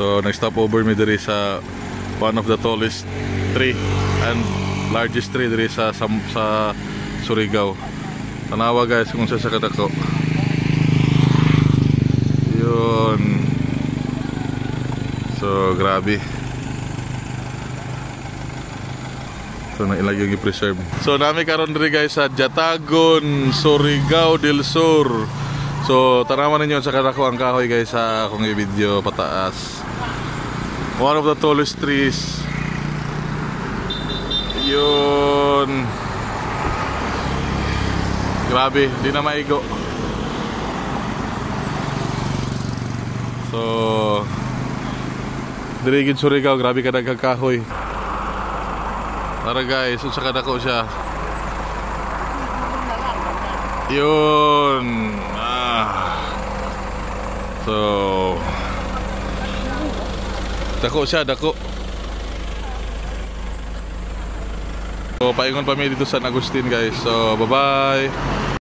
So nag-stop over mi diri sa one of the tallest tree and largest tree diri sa Surigao. Tanawa guys kung sa kadako. Yun. So grabe. So na ilagay yung i-preserve. So nami karon diri guys sa Jatagon, Surigao del Sur. So tanawan ninyo sa kadako ang kahoy guys sa akong i-video pataas. One of the tallest trees. Yun. Grabe, di na maigo. So diri gid Surigao, grabe ka nagkakahoy. Tara guys, unsa kadako siya. Yun. So dako siya, dako. So paingon pa mi dito sa San Agustin guys. So bye bye.